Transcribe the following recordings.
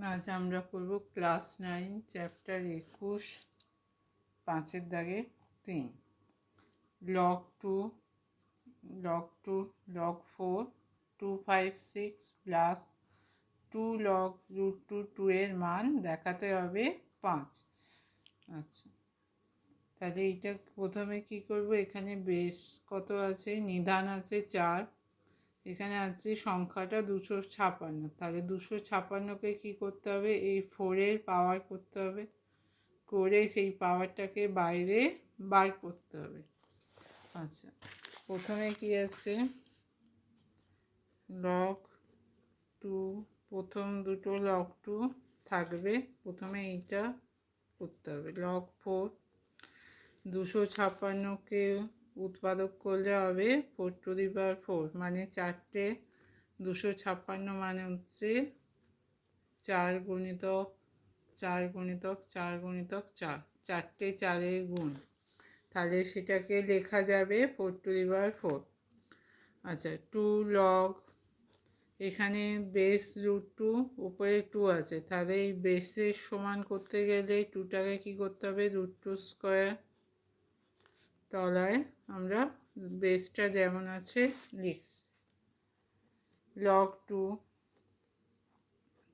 আজ আমরা করব ক্লাস 9 চ্যাপ্টার 21 5-এর দাগে 3 log 2 log 4 256 প্লাস 2 log √2 এর মান দেখাতে হবে 5। আচ্ছা, তাহলে এইটা প্রথমে কি করব, এখানে বেস কত আছে, নিধান আছে 4, এখানে আছে সংখ্যাটা 256, তাহলে 256কে কী করতে হবে, এই 4-এর পাওয়ার করতে হবে, করে সেই পাওয়ারটাকে বাইরে বার করতে হবে। আচ্ছা, প্রথমে কি আছে, log 2, প্রথম দুটো log 2 থাকবে, প্রথমে এইটা করতে হবে। log 4, 256কে উৎপাদক করলে হবে 4⁴, মানে 4টে 256 মানে হচ্ছে 4 গুণিতক 4 গুণিতক 4 গুণিতক 4, 4টে 4-এর গুণ, তাহলে সেটাকে লেখা যাবে 4⁴। আচ্ছা, 2 log, এখানে বেস √2, উপরে 2 আছে, তাহলে এই বেসের সমান করতে গেলে 2টাকে কী করতে হবে, √2², তলায় আমরা বেসটা যেমন আছে লিখছি। log 2,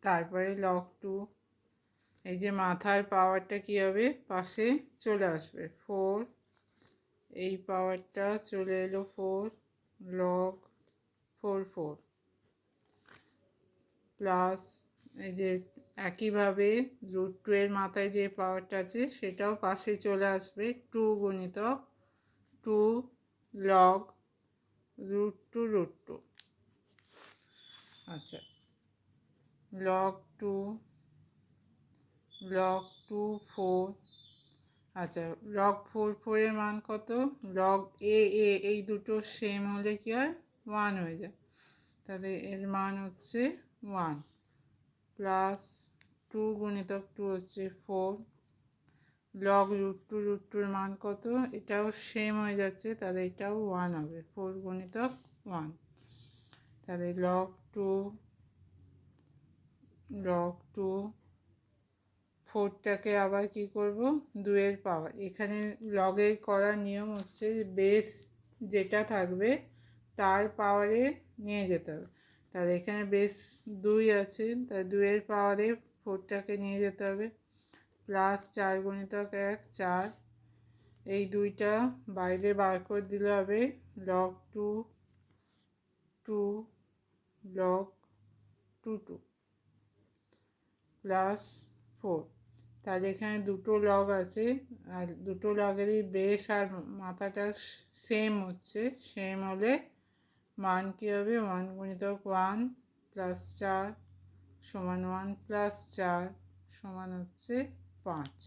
তারপরে log 2, এই যে মাথার পাওয়ারটা কী হবে, পাশে চলে আসবে 4, এই পাওয়ারটা চলে এলো 4, log 4 প্লাস এই যে একইভাবে √2 এর মাথায় যে পাওয়ারটা আছে সেটাও পাশে চলে আসবে, 2 গুণিতক 2 log √2। আচ্ছা, log 2 4, আচ্ছা log 4 এর মান কত, log এই দুটো সেম হলে কি হয়, 1 হয়ে যায়, তাহলে এর মান হচ্ছে 1, প্লাস 2 গুণিতক 2 হচ্ছে 4, log √2 মান কত, এটাও সেম হয়ে যাচ্ছে, তাহলে এটাও 1 হবে, 4 গুণিতক 1, তাহলে log 2 4টাকে আবার কি করব, 2-এর পাওয়ার, এখানে লগের করার নিয়ম হচ্ছে বেস যেটা থাকবে তার পাওয়ারে নিয়ে যেতে হবে, তাহলে এখানে বেস 2 আছে, তাই 2-এর পাওয়ারে 4টাকে নিয়ে যেতে হবে, প্লাস 4 গুণিতক 1 4, এই 2টা বাইরে বার করে দিলে হবে log 2 log 2 প্লাস 4, তাহলে এখানে দুটো লগ আছে, আর দুটো লগেরই বেস আর মাথাটা সেম হচ্ছে, সেম হলে মান কী হবে, 1 গুণিতক 1 প্লাস 4 সমান 1 প্লাস 4 সমান হচ্ছে 5।